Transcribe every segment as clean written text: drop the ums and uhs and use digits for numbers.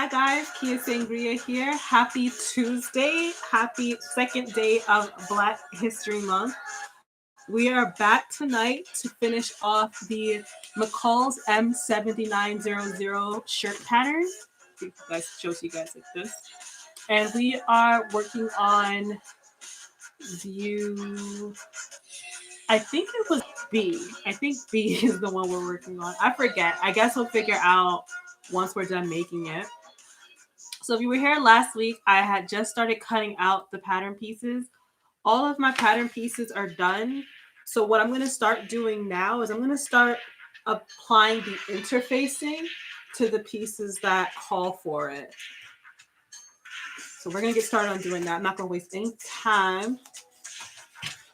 Hi guys, Kia Sangria here. Happy Tuesday. Happy second day of Black History Month. We are back tonight to finish off the Mccalls M7900 shirt pattern. You guys shows you guys like this. And we are working on view. I think it was B. I think B is the one we're working on. I forget. I guess we'll figure out once we're done making it. So if you were here last week, I had just started cutting out the pattern pieces. All of my pattern pieces are done. So what I'm going to start doing now is I'm going to start applying the interfacing to the pieces that call for it. So we're going to get started on doing that. I'm not going to waste any time.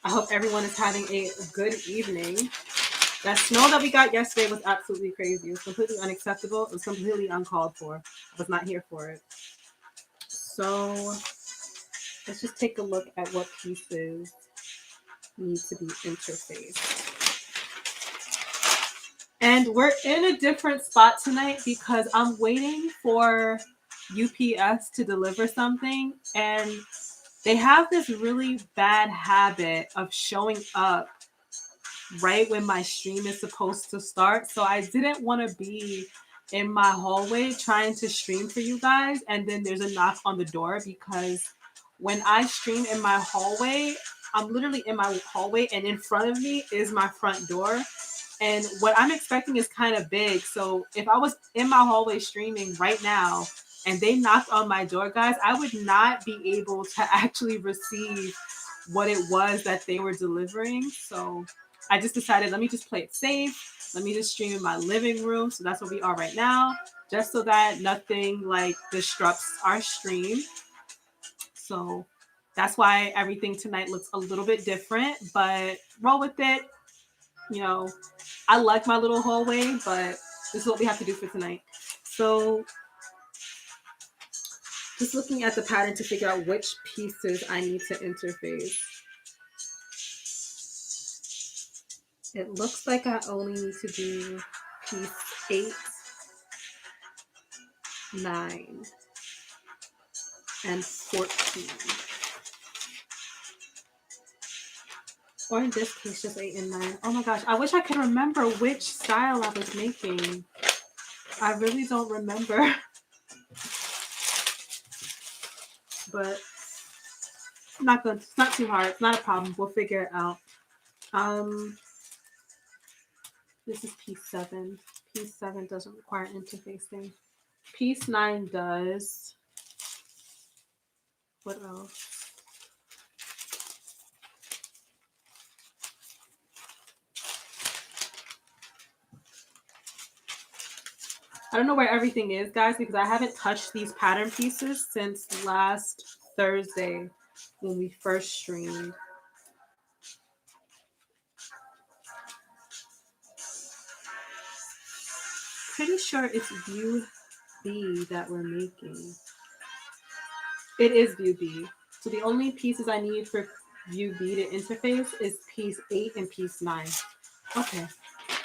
I hope everyone is having a good evening. That snow that we got yesterday was absolutely crazy. It was completely unacceptable. It was completely uncalled for. I was not here for it. So let's just take a look at what pieces need to be interfaced. And we're in a different spot tonight because I'm waiting for UPS to deliver something, and they have this really bad habit of showing up right when my stream is supposed to start. So I didn't want to be in my hallway trying to stream for you guys, and then there's a knock on the door, because when I stream in my hallway, I'm literally in my hallway and in front of me is my front door. And what I'm expecting is kind of big. So if I was in my hallway streaming right now and they knocked on my door, guys, I would not be able to actually receive what it was that they were delivering. So I just decided, let me just play it safe. Let me just stream in my living room. So that's where we are right now, just so that nothing like disrupts our stream. So that's why everything tonight looks a little bit different, but roll with it. You know, I like my little hallway, but this is what we have to do for tonight. So just looking at the pattern to figure out which pieces I need to interface. It looks like I only need to do piece 8, 9, and 14. Or in this case, just 8 and 9. Oh my gosh, I wish I could remember which style I was making. I really don't remember. But it's not too hard. It's not a problem. We'll figure it out. This is piece 7. Piece 7 doesn't require interfacing. Piece 9 does. What else? I don't know where everything is, guys, because I haven't touched these pattern pieces since last Thursday when we first streamed. Pretty sure it's view B that we're making. It is view B. So the only pieces I need for view B to interface is piece 8 and piece 9. Okay,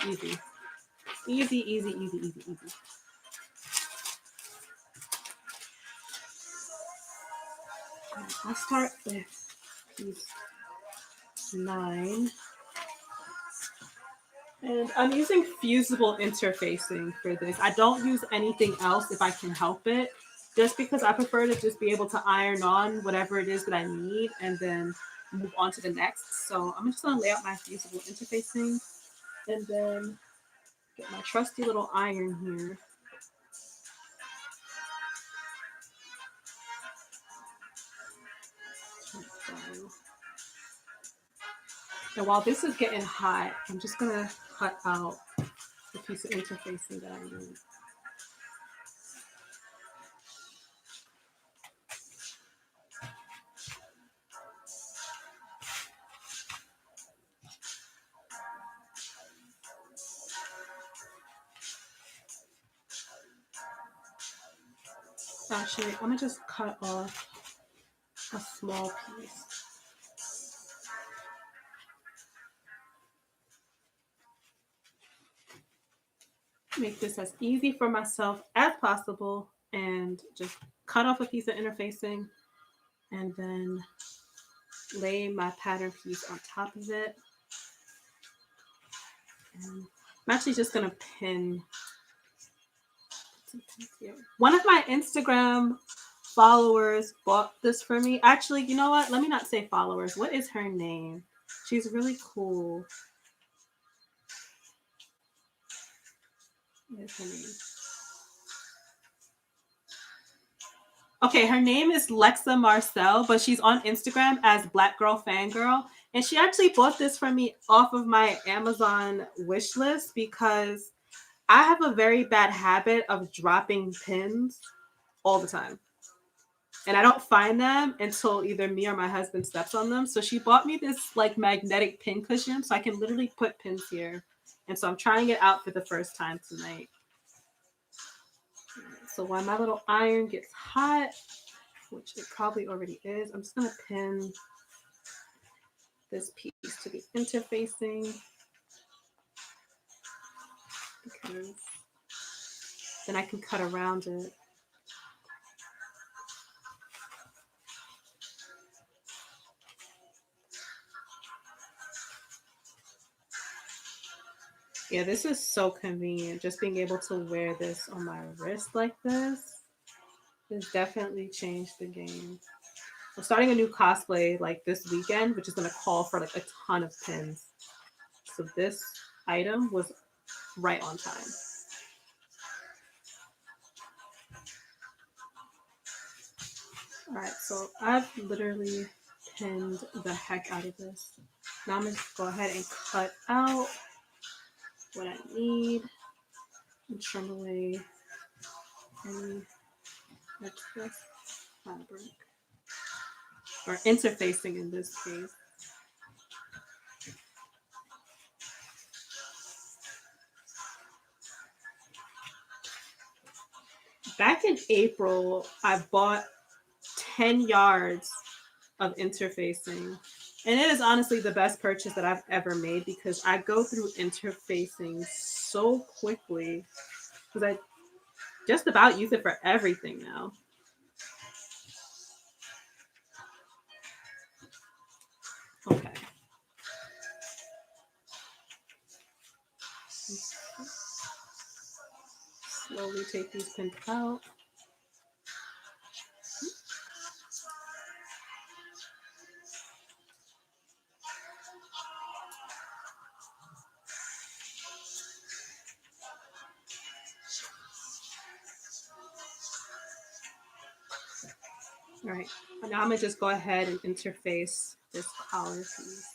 easy. Easy, easy, easy, easy, easy. I'll start with piece 9. And I'm using fusible interfacing for this. I don't use anything else if I can help it, just because I prefer to just be able to iron on whatever it is that I need and then move on to the next. So I'm just going to lay out my fusible interfacing and then get my trusty little iron here. And while this is getting hot, I'm just going to cut out the piece of interfacing that I need. Actually, I'm going to just cut off a small piece. Make this as easy for myself as possible and just cut off a piece of interfacing and then lay my pattern piece on top of it. And I'm actually just gonna pin here. One of my Instagram followers bought this for me. Actually, you know what? Let me not say followers. What is her name? She's really cool. What is her name? Okay, her name is Lexa Marcel, but she's on Instagram as Black Girl Fangirl. And she actually bought this for me off of my Amazon wish list because I have a very bad habit of dropping pins all the time. And I don't find them until either me or my husband steps on them. So she bought me this like magnetic pin cushion so I can literally put pins here. And so I'm trying it out for the first time tonight. So while my little iron gets hot, which it probably already is, I'm just going to pin this piece to the interfacing because then I can cut around it. Yeah, this is so convenient. Just being able to wear this on my wrist like this has definitely changed the game. I'm starting a new cosplay like this weekend, which is going to call for like a ton of pins. So this item was right on time. All right, so I've literally pinned the heck out of this. Now I'm going to go ahead and cut out what I need and trim away any excess fabric, or interfacing in this case. Back in April, I bought 10 yards of interfacing. And it is honestly the best purchase that I've ever made because I go through interfacing so quickly because I just about use it for everything now. Okay. Slowly take these pins out. All right, now I'm gonna just go ahead and interface this collar piece.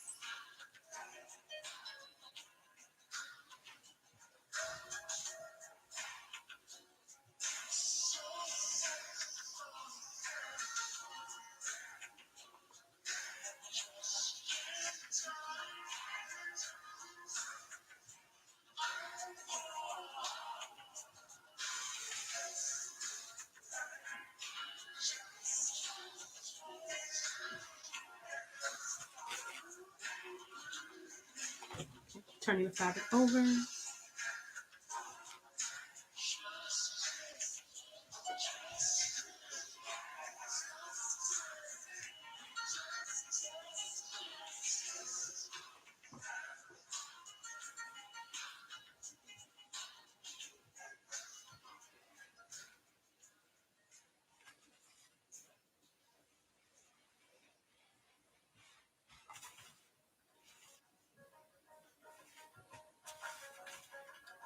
Turning the fabric over.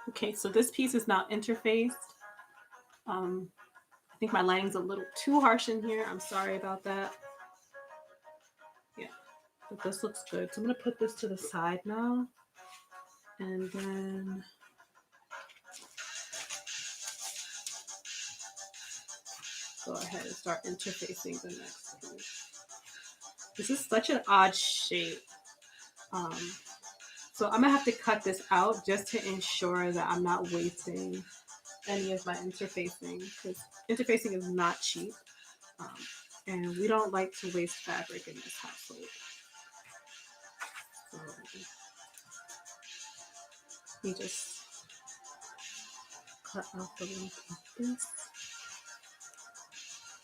Okay, so this piece is now interfaced. I think my lighting's a little too harsh in here. I'm sorry about that. Yeah, but this looks good. So I'm gonna put this to the side now. And then go ahead and start interfacing the next piece. This is such an odd shape. So I'm gonna have to cut this out just to ensure that I'm not wasting any of my interfacing because interfacing is not cheap. And we don't like to waste fabric in this household. So let me just cut off the length of this.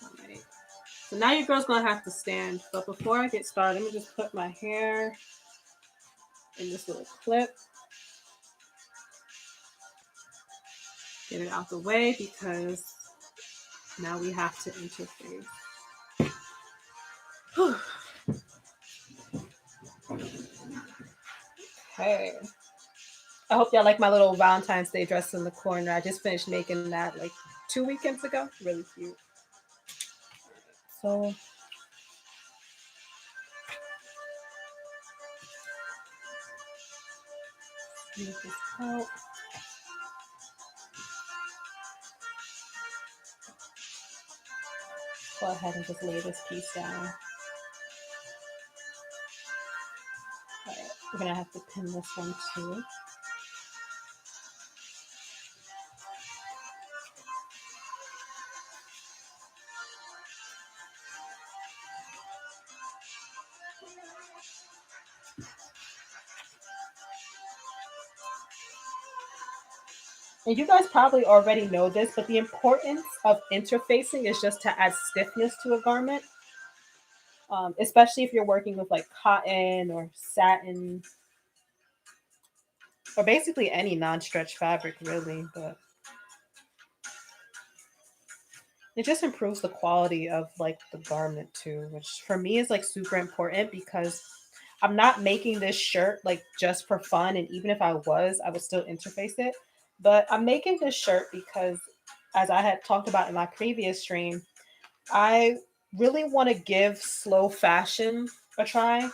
All right. So now your girl's gonna have to stand. But before I get started, let me just put my hair in this little clip. Get it out the way because now we have to interface. Okay. I hope y'all like my little Valentine's Day dress in the corner. I just finished making that like 2 weekends ago. Really cute. So this out. Go ahead and just lay this piece down. All right. We're gonna have to pin this one too. And you guys probably already know this, but the importance of interfacing is just to add stiffness to a garment, especially if you're working with like cotton or satin or basically any non-stretch fabric, really. But it just improves the quality of like the garment too, which for me is like super important because I'm not making this shirt like just for fun. And even if I was, I would still interface it. But I'm making this shirt because, as I had talked about in my previous stream, I really want to give slow fashion a try,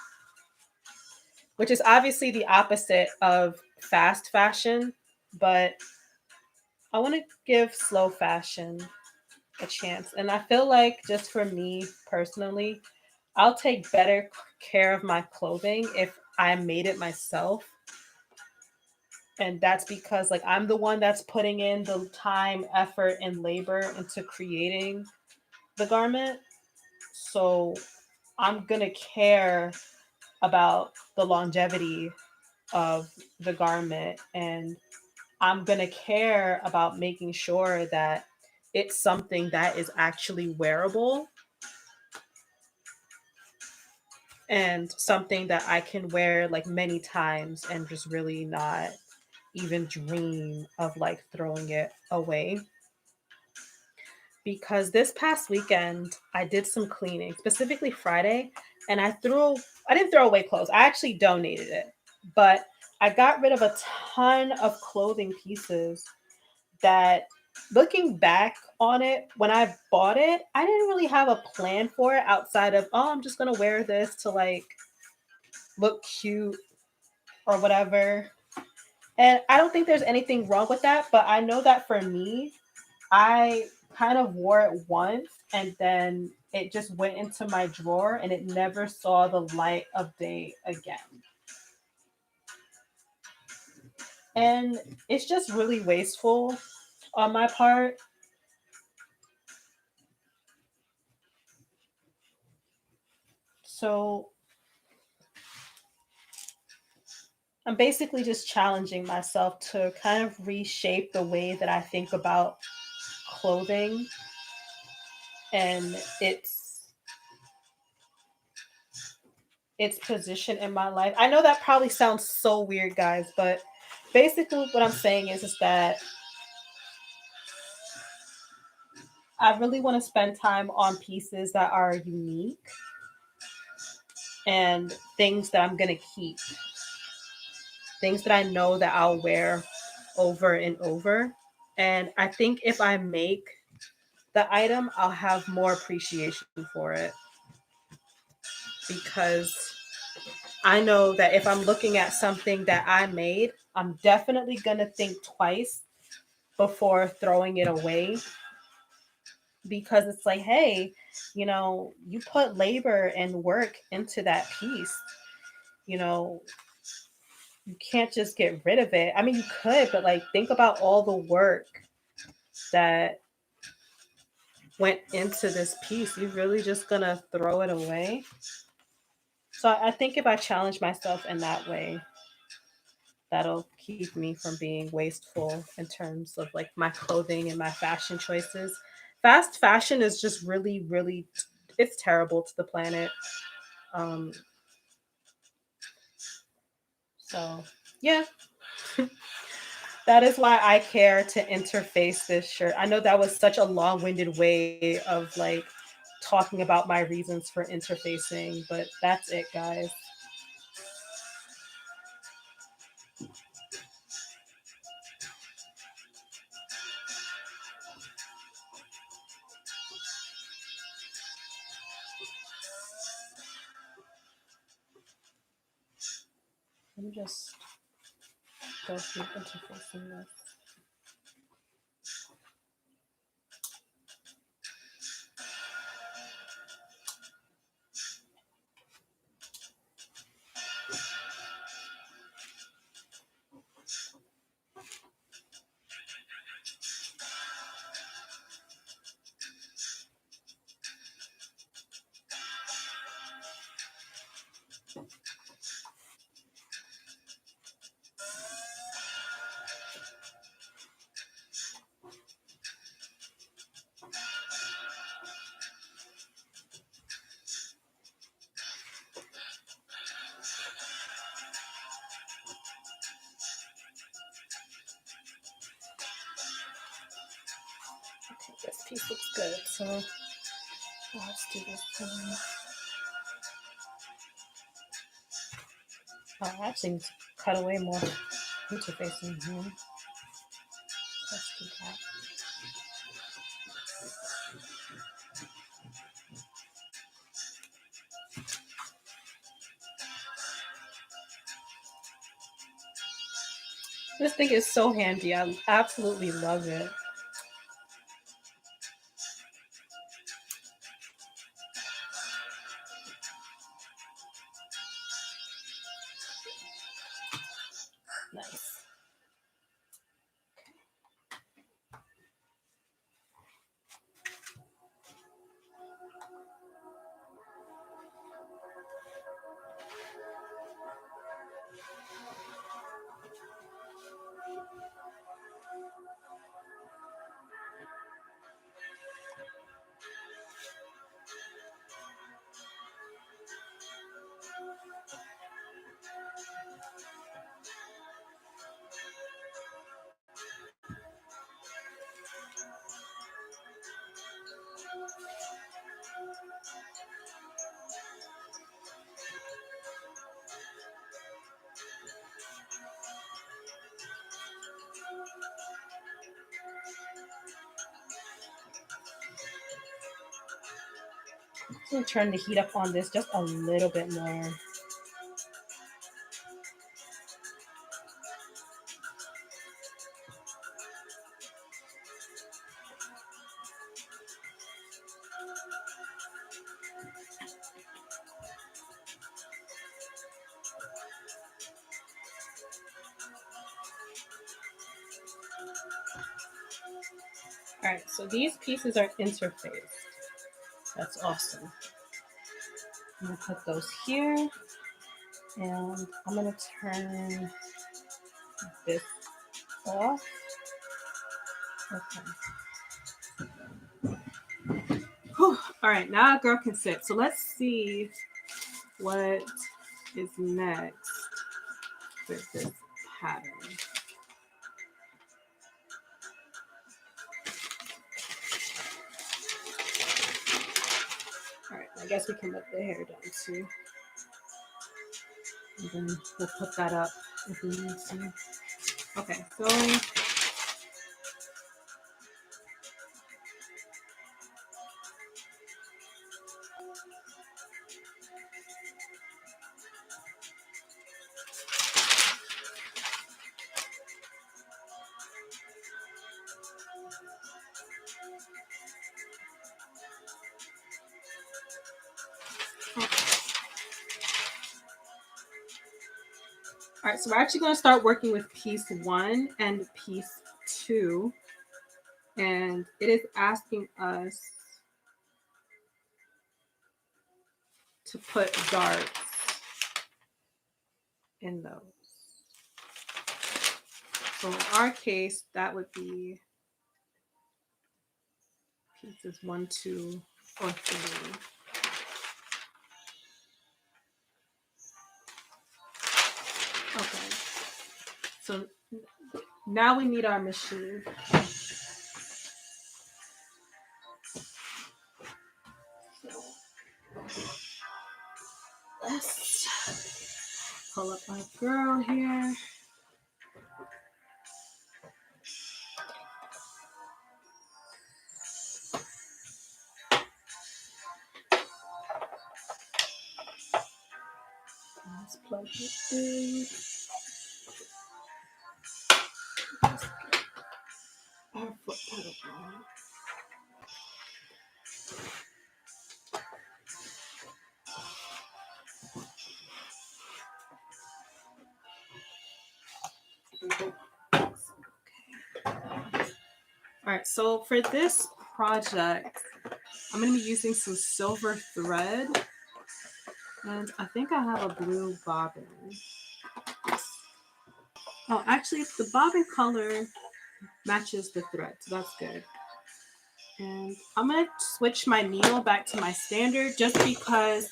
which is obviously the opposite of fast fashion. But I want to give slow fashion a chance. And I feel like just for me personally, I'll take better care of my clothing if I made it myself. And that's because like I'm the one that's putting in the time, effort, and labor into creating the garment. So I'm gonna care about the longevity of the garment, and I'm gonna care about making sure that it's something that is actually wearable and something that I can wear like many times and just really not even dream of like throwing it away. Because this past weekend I did some cleaning, specifically Friday, and I didn't throw away clothes. I actually donated it. But I got rid of a ton of clothing pieces that, looking back on it, when I bought it, I didn't really have a plan for it outside of, oh, I'm just going to wear this to like look cute or whatever. And I don't think there's anything wrong with that, but I know that for me, I kind of wore it once and then it just went into my drawer and it never saw the light of day again. And it's just really wasteful on my part. So I'm basically just challenging myself to kind of reshape the way that I think about clothing and its position in my life. I know that probably sounds so weird, guys, but basically what I'm saying is that I really want to spend time on pieces that are unique and things that I'm going to keep, things that I know that I'll wear over and over. And I think if I make the item, I'll have more appreciation for it because I know that if I'm looking at something that I made, I'm definitely going to think twice before throwing it away because it's like, hey, you put labor and work into that piece. You know, you can't just get rid of it. I mean, you could, but like think about all the work that went into this piece. You're really just gonna throw it away. So I think if I challenge myself in that way, that'll keep me from being wasteful in terms of like my clothing and my fashion choices. Fast fashion is just really, really, it's terrible to the planet. Um, so yeah, that is why I care to interface this shirt. I know that was such a long-winded way of like talking about my reasons for interfacing, but that's it, guys. Let me just go through interfacing this. This piece looks good, so let's do this one. Oh, I actually need to cut away more interfacing here. Let's do that. This thing is so handy. I absolutely love it. Nice. I'm gonna turn the heat up on this just a little bit more. All right, so these pieces are interfaced. That's awesome. I'm gonna put those here, and I'm gonna turn this off. Okay. Whew. All right, now a girl can sit. So let's see what is next with this pattern. All right, I guess we can let the hair down too. And then we'll put that up if we need to. Okay, so all right, so we're actually going to start working with piece 1 and piece 2. And it is asking us to put darts in those. So in our case, that would be Pieces 1, 2, or 3. Okay. So now we need our machine. Let's pull up our girl here. Let's plug it in. Our foot pedal on. All right, so for this project, I'm going to be using some silver thread, and I think I have a blue bobbin. Oh, actually, the bobbin color matches the thread, so that's good. And I'm going to switch my needle back to my standard just because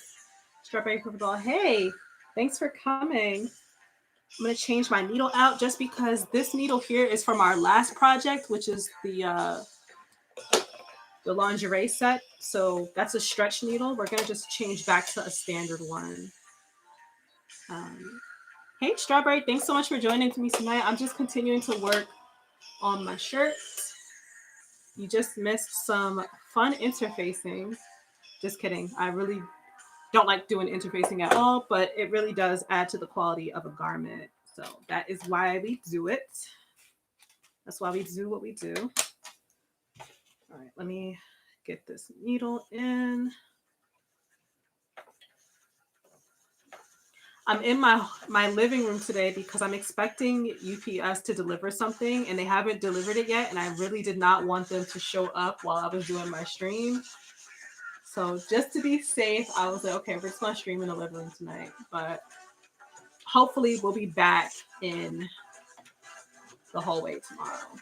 Strawberry Purple, hey, thanks for coming. I'm going to change my needle out just because this needle here is from our last project, which is the lingerie set. So that's a stretch needle. We're going to just change back to a standard one. Hey, Strawberry, thanks so much for joining me tonight. I'm just continuing to work on my shirt. You just missed some fun interfacing. Just kidding. I really don't like doing interfacing at all, but it really does add to the quality of a garment. So that is why we do it. That's why we do what we do. All right, let me get this needle in. I'm in my living room today because I'm expecting UPS to deliver something and they haven't delivered it yet. And I really did not want them to show up while I was doing my stream. So just to be safe, I was like, okay, we're just going to stream in the living room tonight. But hopefully we'll be back in the hallway tomorrow.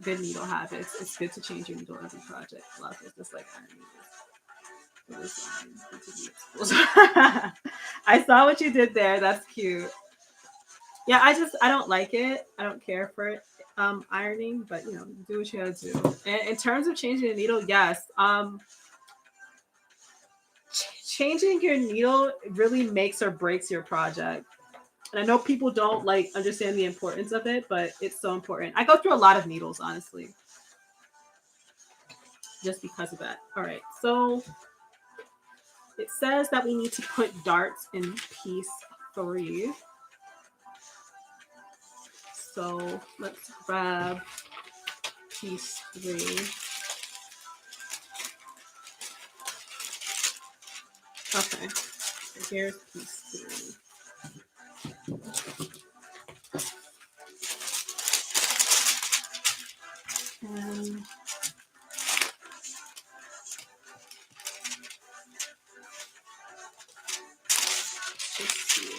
Good needle habits. It's good to change your needle every project. A lot of it's just like I saw what you did there. That's cute. Yeah, I don't like it. I don't care for it. Ironing, but you know, do what you gotta do. And in terms of changing the needle, yes. Changing your needle really makes or breaks your project. And I know people don't like understand the importance of it, but it's so important. I go through a lot of needles, honestly, just because of that. All right, so it says that we need to put darts in piece 3. So let's grab piece 3. Okay, so here's piece 3. And let's see.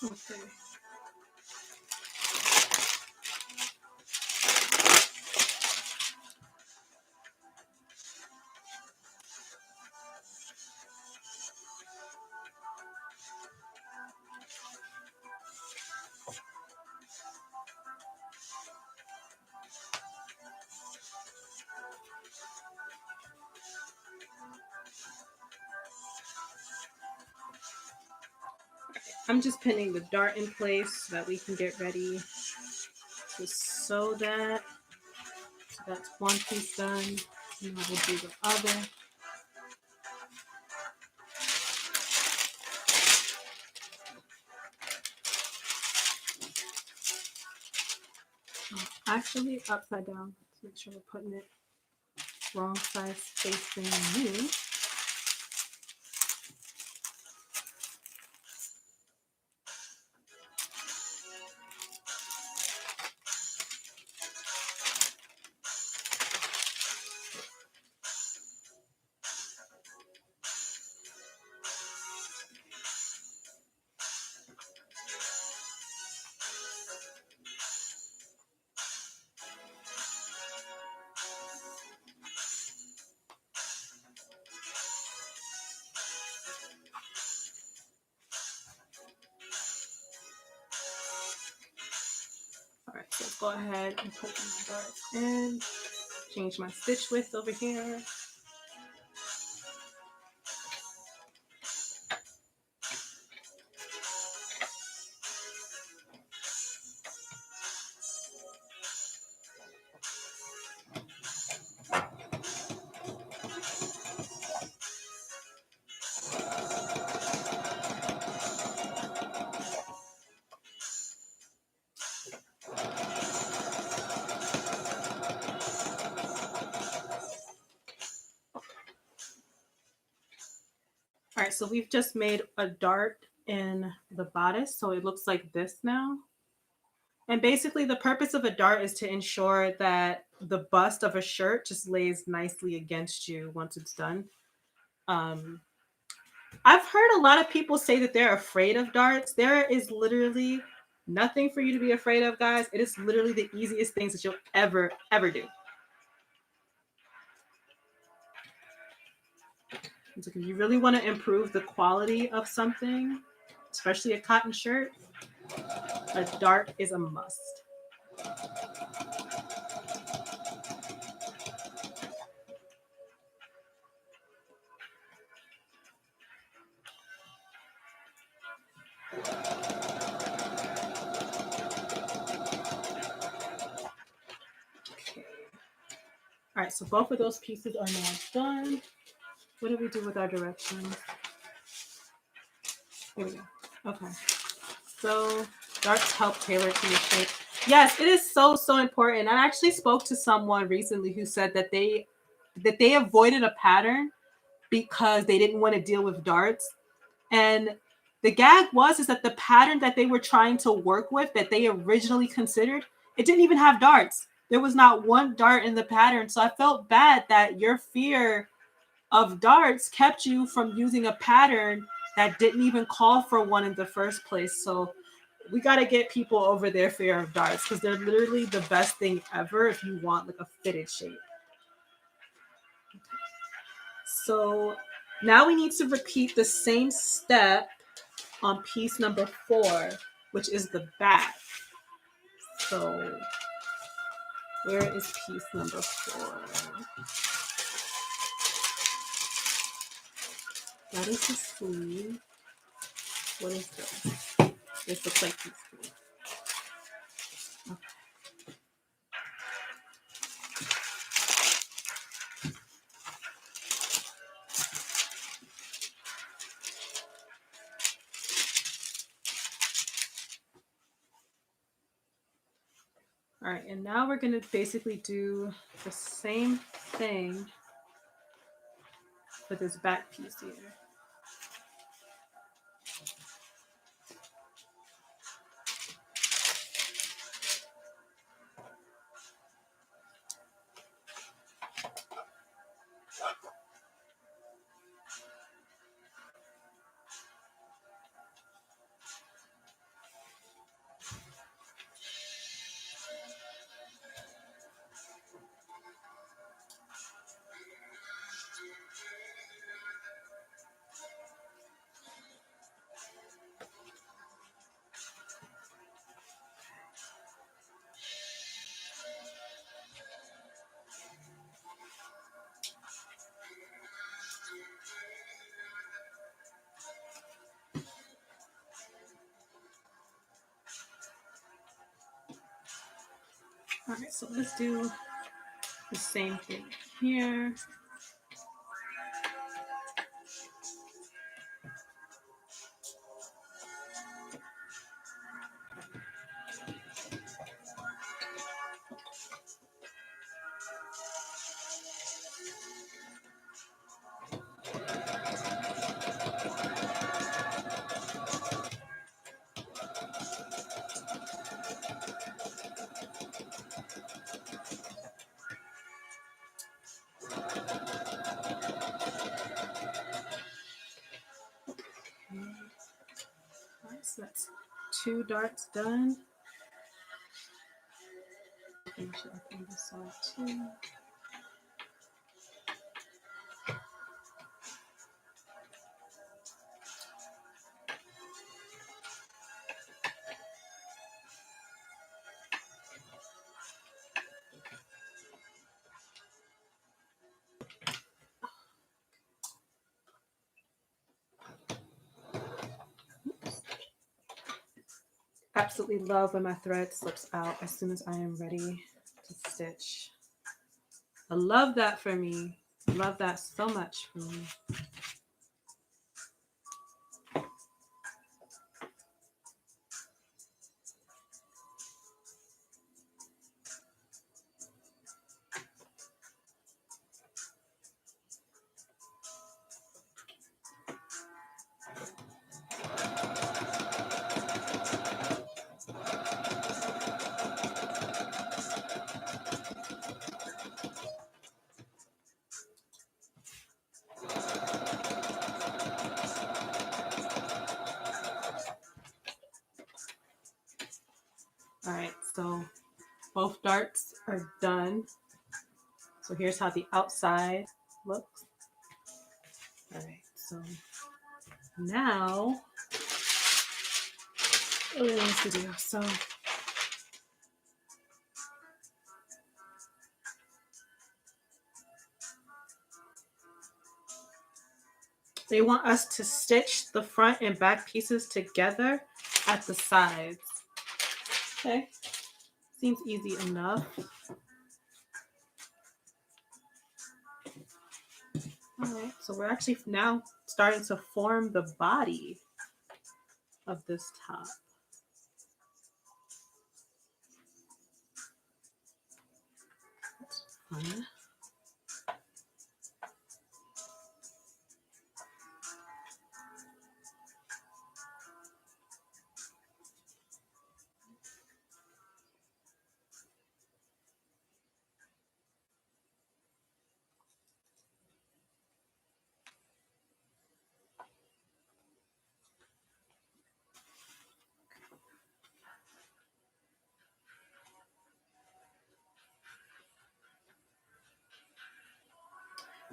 Okay. I'm just pinning the dart in place so that we can get ready to sew that. So that's one piece done. Now we'll do the other. Actually, upside down. Let's make sure we're putting it wrong size facing me. go ahead and put these darts in. Change my stitch width over here. All right, so we've just made a dart in the bodice, so it looks like this now. And basically the purpose of a dart is to ensure that the bust of a shirt just lays nicely against you once it's done. I've heard a lot of people say that they're afraid of darts. There is literally nothing for you to be afraid of, guys. It is literally the easiest things that you'll ever do. So if you really want to improve the quality of something, especially a cotton shirt, a dart is a must. Okay. All right, so both of those pieces are now done. What do we do with our directions? Here we go. Okay. So darts help tailor to your shape. Yes, it is so important. I actually spoke to someone recently who said that they avoided a pattern because they didn't want to deal with darts. And the gag is that the pattern that they were trying to work with, that they originally considered, it didn't even have darts. There was not one dart in the pattern. So I felt bad that your fear of darts kept you from using a pattern that didn't even call for one in the first place. So we got to get people over their fear of darts because they're literally the best thing ever if you want like a fitted shape. Okay. So now we need to repeat the same step on piece number 4, which is the back. So where is piece number 4? That is the sleeve. What is this? This looks like piece 3. Okay. All right, and now we're going to basically do the same thing for this back piece here. All right, so let's do the same thing here. All right, so that's 2 darts done. Finish it up on this side too. Absolutely love when my thread slips out as soon as I am ready to stitch. I love that for me. I love that so much for me. All right, so both darts are done. So here's how the outside looks. All right, so now, what else to do? So they want us to stitch the front and back pieces together at the sides. Okay, seems easy enough. All right, so we're actually now starting to form the body of this top. That's fun.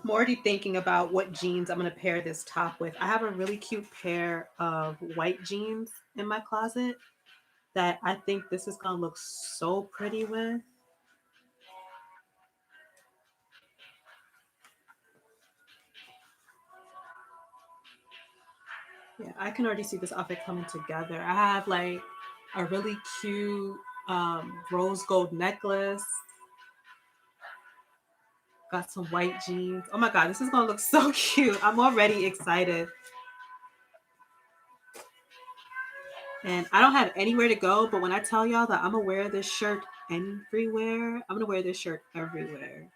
I'm already thinking about what jeans I'm going to pair this top with. I have a really cute pair of white jeans in my closet that I think this is going to look so pretty with. Yeah, I can already see this outfit coming together. I have like a really cute rose gold necklace. Got some white jeans. Oh my God, this is going to look so cute. I'm already excited. And I don't have anywhere to go, but when I tell y'all that I'm gonna wear this shirt everywhere, I'm gonna wear this shirt everywhere.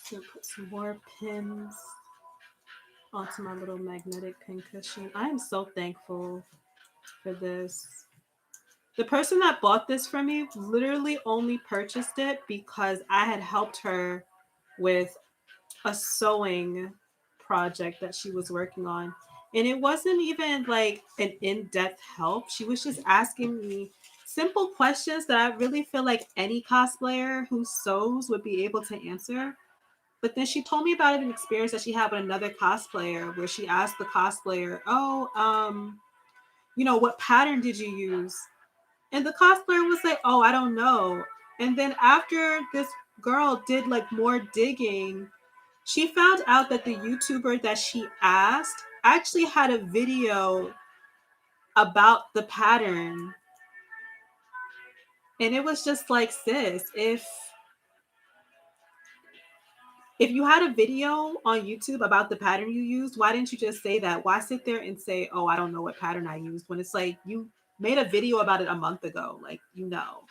So put some more pins onto my little magnetic pin cushion. I am so thankful for this. The person that bought this for me literally only purchased it because I had helped her with a sewing project that she was working on. And it wasn't even like an in depth help. She was just asking me simple questions that I really feel like any cosplayer who sews would be able to answer. But then she told me about an experience that she had with another cosplayer where she asked the cosplayer, "Oh, what pattern did you use?" And the cosplayer was like, "Oh, I don't know." And then after this girl did like more digging, she found out that the YouTuber that she asked actually had a video about the pattern. And it was just like, sis, if you had a video on YouTube about the pattern you used, why didn't you just say that? Why sit there and say, "Oh, I don't know what pattern I used," when it's like you made a video about it a month ago, like you know.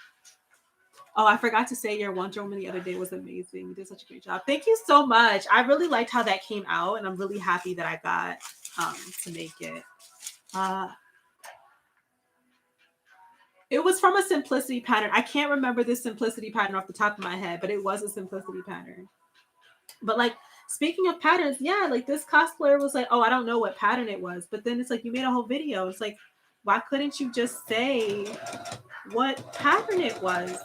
Oh, I forgot to say your Wonder Woman the other day was amazing. You did such a great job. Thank you so much. I really liked how that came out, and I'm really happy that I got to make it. Uh, it was from a simplicity pattern. I can't remember this simplicity pattern off the top of my head, but it was a simplicity pattern. But like speaking of patterns, yeah, like this cosplayer was like, "Oh, I don't know what pattern it was," but then it's like you made a whole video. It's like, why couldn't you just say what pattern it was?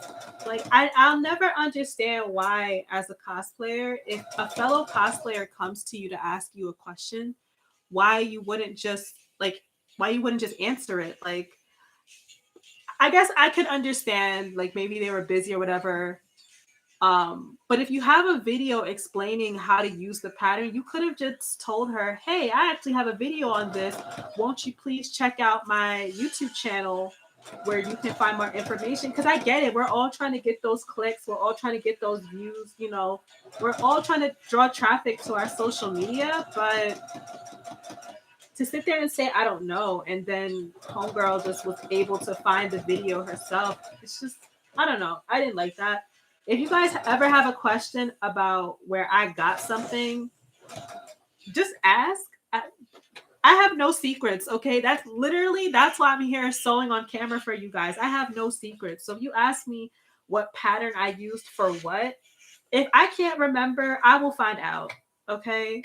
Like I'll never understand why, as a cosplayer, if a fellow cosplayer comes to you to ask you a question, why you wouldn't just answer it. Like I guess I could understand, like maybe they were busy or whatever. But if you have a video explaining how to use the pattern, you could have just told her, hey, I actually have a video on this. Won't you please check out my YouTube channel where you can find more information? Because I get it. We're all trying to get those clicks. We're all trying to get those views. You know, we're all trying to draw traffic to our social media. But to sit there and say, I don't know, and then Homegirl just was able to find the video herself, it's just, I don't know. I didn't like that. If you guys ever have a question about where I got something, just ask. I have no secrets, okay? That's why I'm here sewing on camera for you guys. I have no secrets. So if you ask me what pattern I used for what, if I can't remember, I will find out, okay?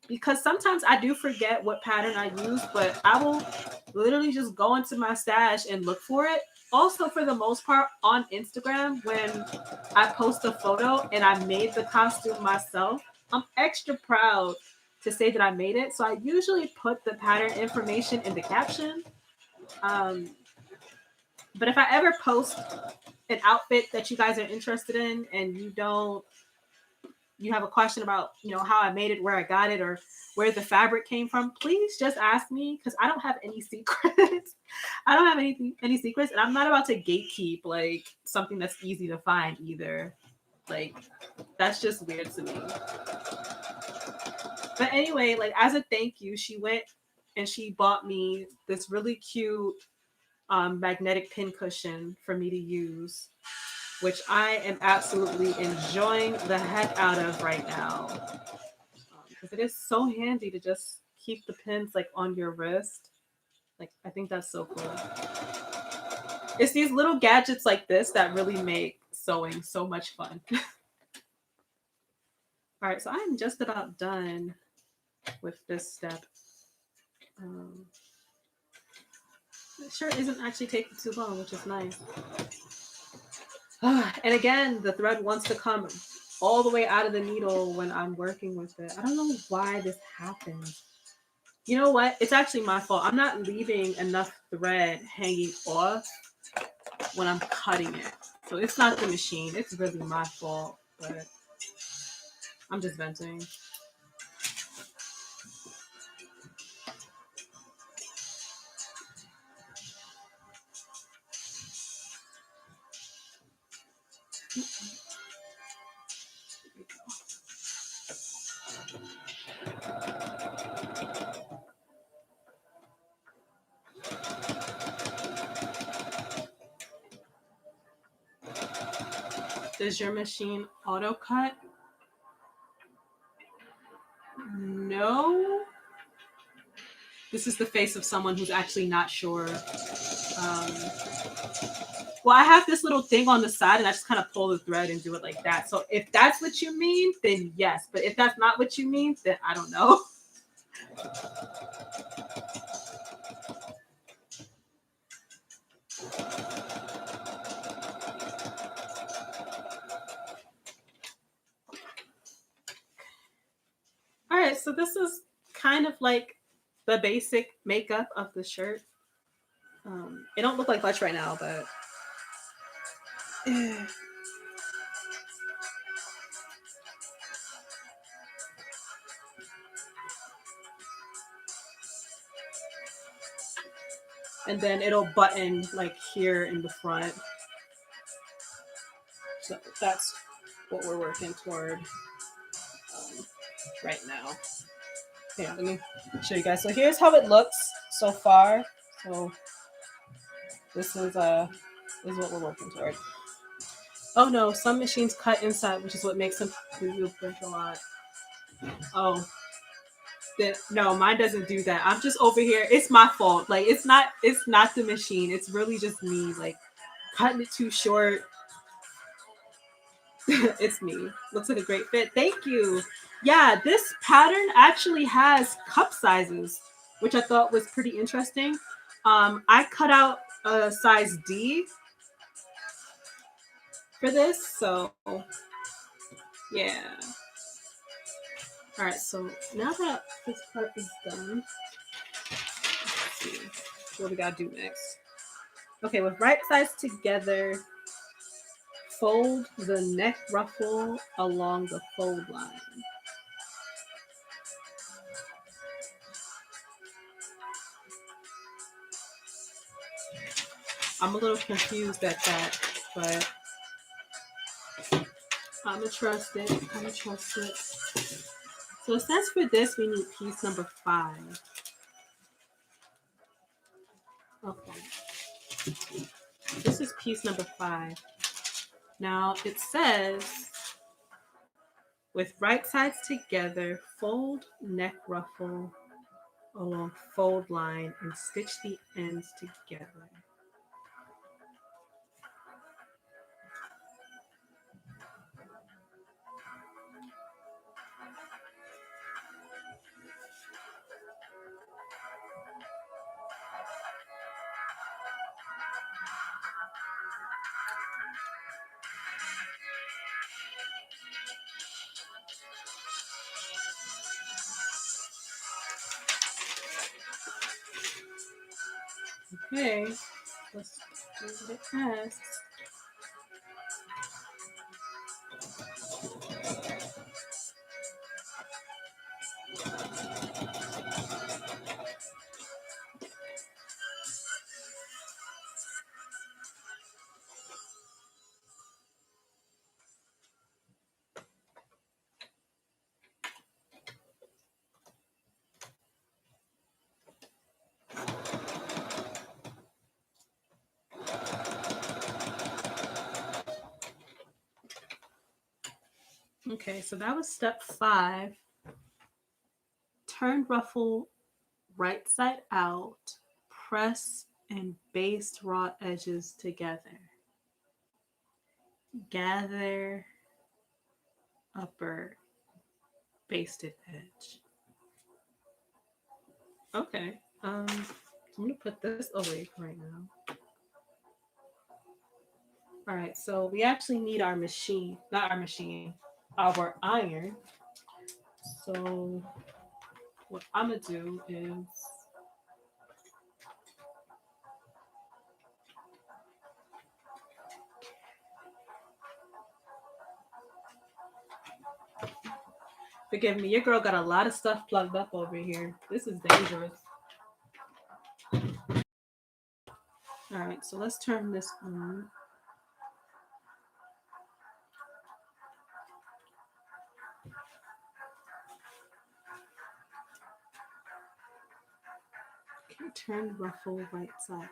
Because sometimes I do forget what pattern I use, but I will literally just go into my stash and look for it. Also, for the most part, on Instagram, when I post a photo and I made the costume myself, I'm extra proud to say that I made it. So I usually put the pattern information in the caption. Um, but if I ever post an outfit that you guys are interested in and you have a question about, you know, how I made it, where I got it, or where the fabric came from, please just ask me, because I don't have any secrets. I don't have any secrets, and I'm not about to gatekeep like something that's easy to find either. Like, that's just weird to me. But anyway, like as a thank you, she went and she bought me this really cute magnetic pin cushion for me to use, which I am absolutely enjoying the heck out of right now. Because it is so handy to just keep the pins like on your wrist. Like, I think that's so cool. It's these little gadgets like this that really make sewing so much fun. All right, so I'm just about done with this step. It sure isn't actually taking too long, which is nice. And again, the thread wants to come all the way out of the needle when I'm working with it. I don't know why this happens. You know what? It's actually my fault. I'm not leaving enough thread hanging off when I'm cutting it. So it's not the machine. It's really my fault. But I'm just venting. Does your machine auto cut? No. This is the face of someone who's actually not sure. Um, well, I have this little thing on the side and I just kind of pull the thread and do it like that. So if that's what you mean, then yes. But if that's not what you mean, then I don't know. All right, so this is kind of like the basic makeup of the shirt. It don't look like much right now, but and then it'll button like here in the front. So that's what we're working toward right now. Yeah, let me show you guys. So here's how it looks so far. So this is what we're working toward. Oh no, some machines cut inside, which is what makes them print a lot. Oh, no, mine doesn't do that. I'm just over here. It's my fault. Like it's not the machine. It's really just me. Like cutting it too short. It's me. Looks like a great fit. Thank you. Yeah, this pattern actually has cup sizes, which I thought was pretty interesting. I cut out a size D for this, so yeah. All right, so now that this part is done, let's see what we gotta do next. Okay, with right sides together, fold the neck ruffle along the fold line. I'm a little confused at that, but I'm gonna trust it. I'm gonna trust it. So it says for this, we need piece number 5. Okay. This is piece number 5. Now it says, with right sides together, fold neck ruffle along fold line and stitch the ends together. Okay, let's do what it asks. Okay, so that was step 5. Turn ruffle right side out, press and baste raw edges together. Gather upper basted edge. Okay, I'm gonna put this away right now. All right, so we actually need our machine, not our machine, our iron. So what I'm gonna do is forgive me, your girl got a lot of stuff plugged up over here. This is dangerous. All right, so let's turn this on. Okay, turn ruffle right side out.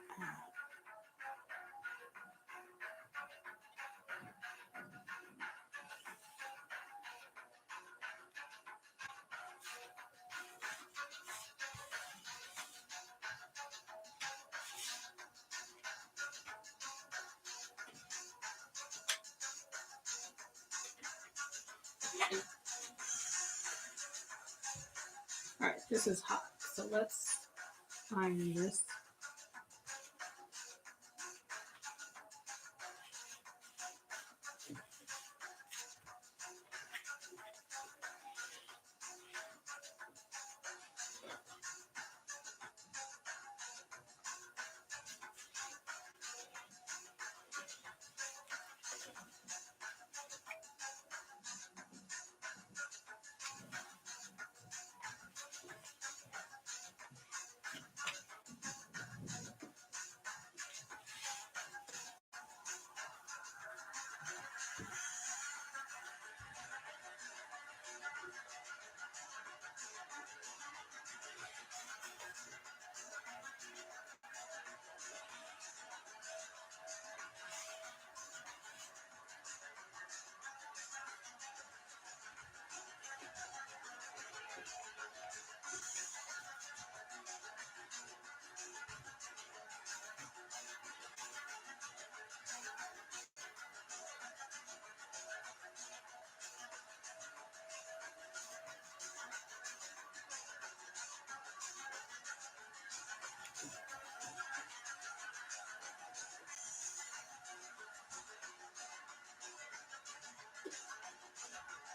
All right, this is hot, so let's iron this.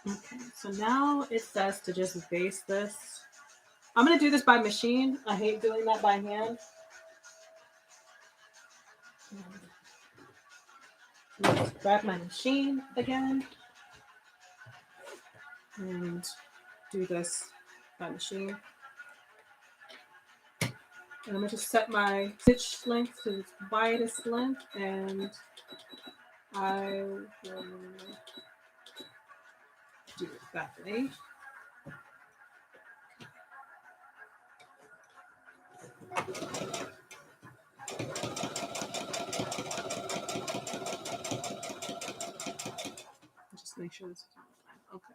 Okay, so now it says to just baste this. I'm gonna do this by machine. I hate doing that by hand. grab my machine again and do this by machine. And I'm going to just set my stitch length to its widest length, and I will do it that way. Just make sure this is on time. Okay.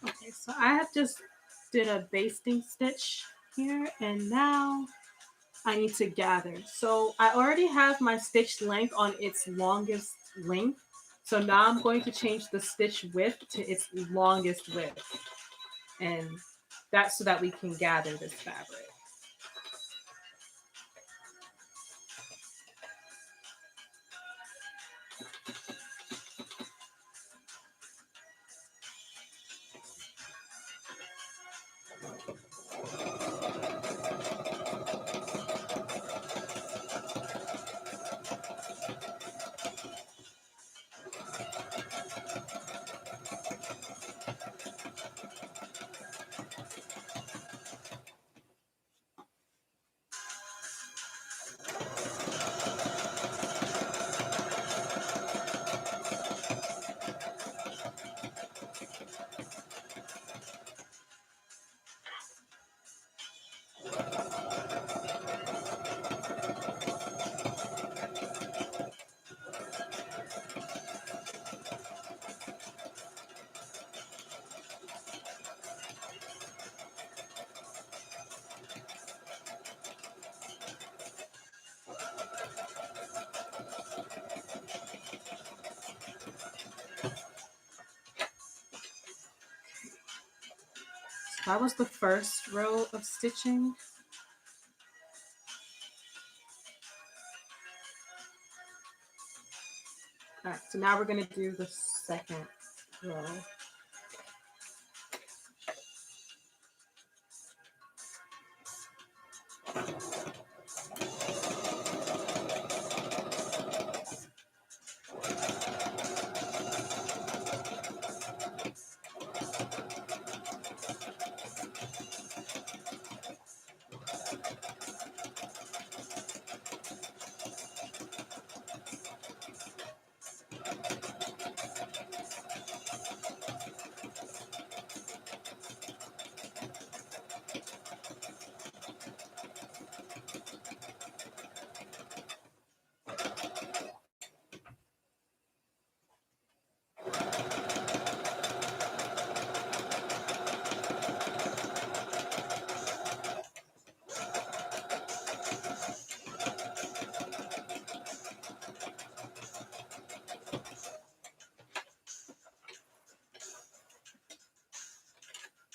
Okay, so I have just did a basting stitch here, and now I need to gather. So I already have my stitch length on its longest length. So now I'm going to change the stitch width to its longest width. And that's so that we can gather this fabric. That was the first row of stitching. All right, so now we're going to do the second row.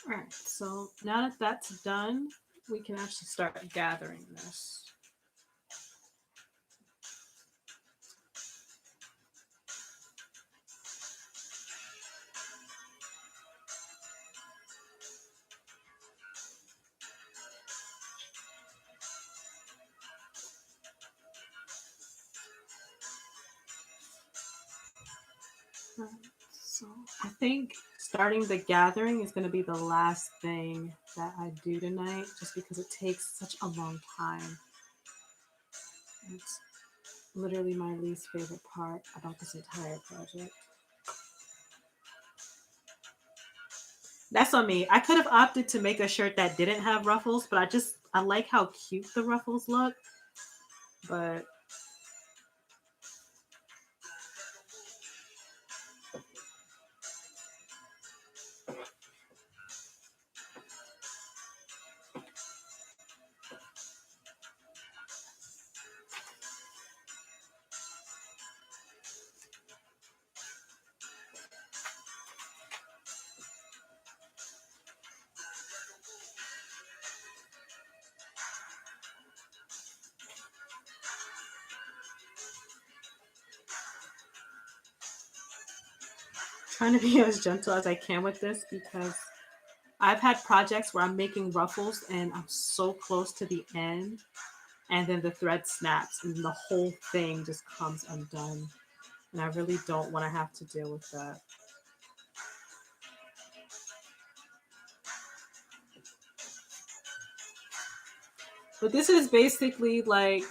All right, so now that that's done, we can actually start gathering this. So I think starting the gathering is going to be the last thing that I do tonight, just because it takes such a long time. It's literally my least favorite part about this entire project. That's on me. I could have opted to make a shirt that didn't have ruffles, but I like how cute the ruffles look. But trying to be as gentle as I can with this because I've had projects where I'm making ruffles and I'm so close to the end, and then the thread snaps and the whole thing just comes undone. And I really don't want to have to deal with that. But this is basically like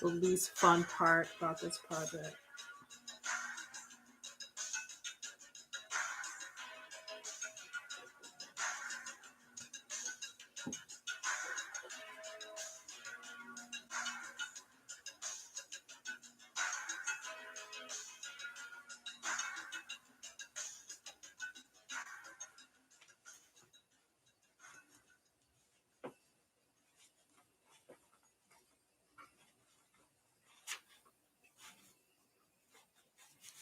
the least fun part about this project.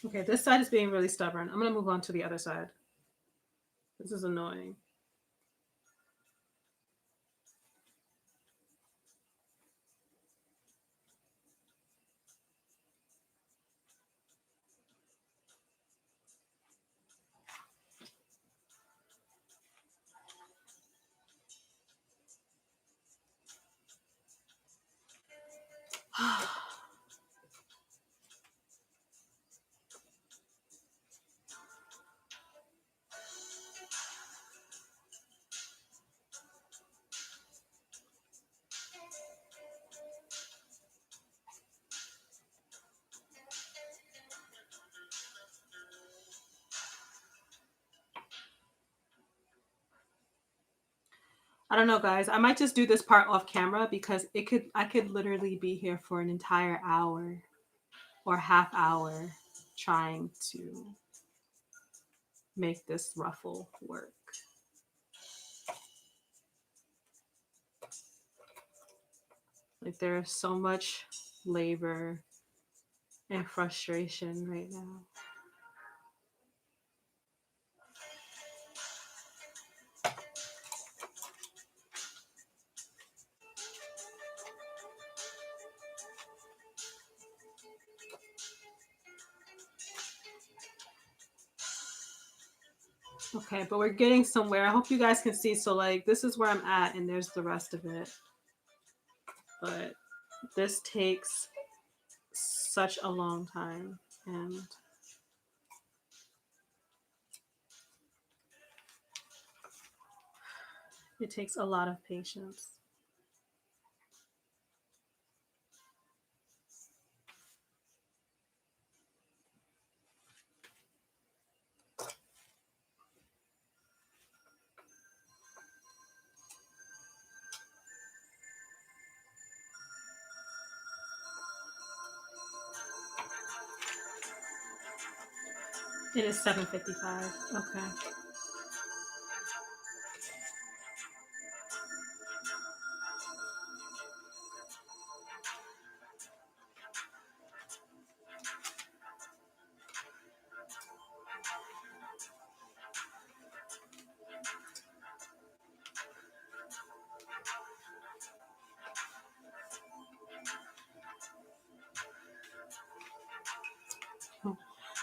Okay, this side is being really stubborn. I'm gonna move on to the other side. This is annoying. I don't know, guys. I might just do this part off camera because I could literally be here for an entire hour or half hour trying to make this ruffle work. Like there's so much labor and frustration right now. Okay, but we're getting somewhere. I hope you guys can see. So like this is where I'm at and there's the rest of it. But this takes such a long time and it takes a lot of patience. It is 7:55. Okay.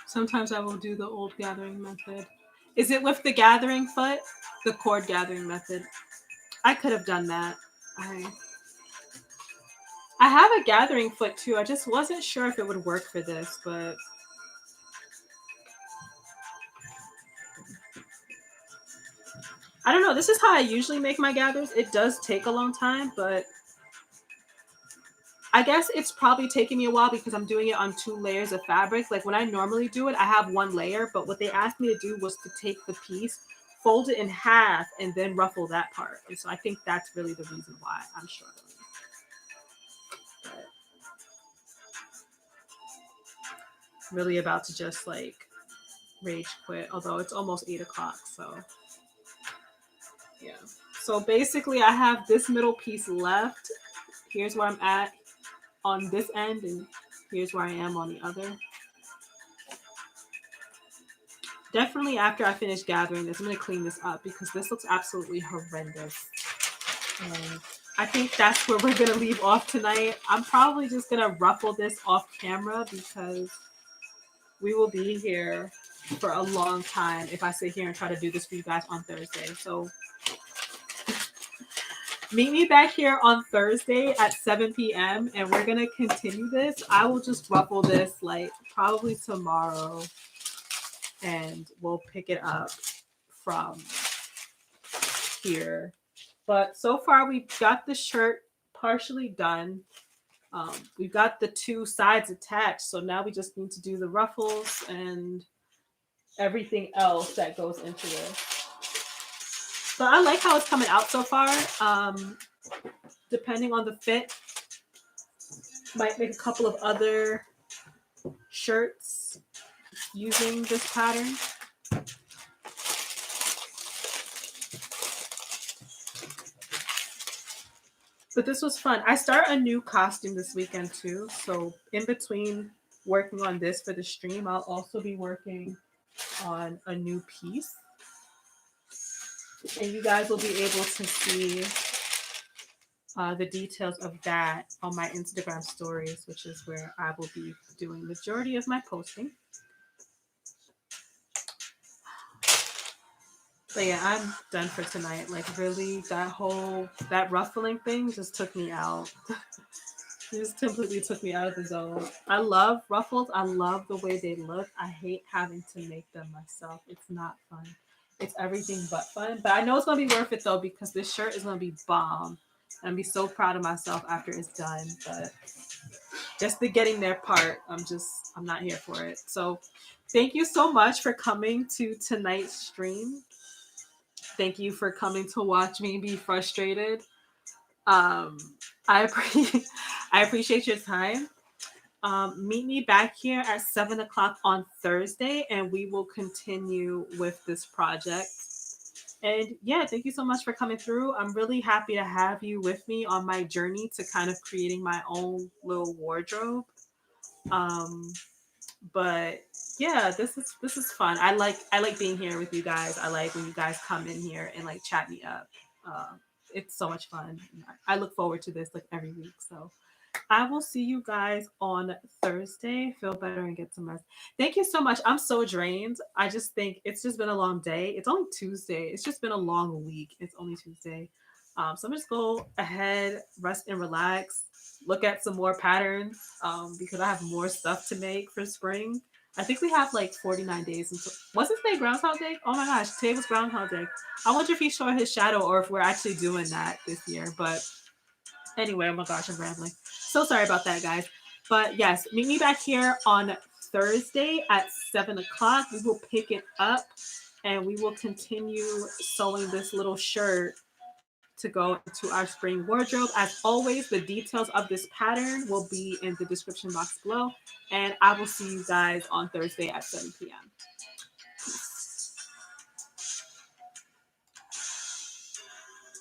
Sometimes I will do the old gathering method. Is it with the gathering foot? The cord gathering method. I could have done that. I have a gathering foot too. I just wasn't sure if it would work for this, but I don't know. This is how I usually make my gathers. It does take a long time, but I guess it's probably taking me a while because I'm doing it on 2 layers of fabric. Like when I normally do it, I have 1 layer, but what they asked me to do was to take the piece, fold it in half, and then ruffle that part. And so I think that's really the reason why I'm struggling. But I'm really about to just like rage quit, although it's almost 8 o'clock. So yeah. So basically I have this middle piece left. Here's where I'm at on this end, and here's where I am on the other. Definitely after I finish gathering this, I'm going to clean this up because this looks absolutely horrendous. I think that's where we're gonna leave off tonight. I'm probably just gonna ruffle this off camera because we will be here for a long time if I sit here and try to do this for you guys on Thursday. So meet me back here on Thursday at 7 p.m. and we're gonna continue this. I will just ruffle this like probably tomorrow and we'll pick it up from here. But so far we've got the shirt partially done. We've got the two sides attached, so now we just need to do the ruffles and everything else that goes into this. But I like how it's coming out so far. Depending on the fit, might make a couple of other shirts using this pattern. But this was fun. I start a new costume this weekend too. So in between working on this for the stream, I'll also be working on a new piece. And you guys will be able to see the details of that on my Instagram stories, which is where I will be doing majority of my posting. But yeah, I'm done for tonight. Like really, that ruffling thing just took me out. It just completely took me out of the zone. I love ruffles. I love the way they look. I hate having to make them myself. It's not fun. It's everything but fun. But I know it's gonna be worth it though because this shirt is gonna be bomb. And I'm be so proud of myself after it's done. But just the getting there part, I'm not here for it. So thank you so much for coming to tonight's stream. Thank you for coming to watch me be frustrated. Um, I appreciate your time. Meet me back here at 7 o'clock on Thursday, and we will continue with this project. And yeah, thank you so much for coming through. I'm really happy to have you with me on my journey to kind of creating my own little wardrobe. But yeah, this is fun. I like being here with you guys. I like when you guys come in here and like chat me up. It's so much fun. I look forward to this like every week. So I will see you guys on Thursday. Feel better and get some rest. Thank you so much. I'm so drained. I just think it's just been a long day. It's only Tuesday. It's just been a long week. It's only Tuesday. So I'm just go ahead, rest and relax. Look at some more patterns because I have more stuff to make for spring. I think we have like 49 days until. What's his name? Groundhog Day? Oh my gosh, today was Groundhog Day. I wonder if he showed his shadow or if we're actually doing that this year. But anyway, oh my gosh, I'm rambling. So sorry about that, guys. But yes, meet me back here on Thursday at 7 o'clock. We will pick it up and we will continue sewing this little shirt to go into our spring wardrobe. As always, the details of this pattern will be in the description box below. And I will see you guys on Thursday at 7 p.m.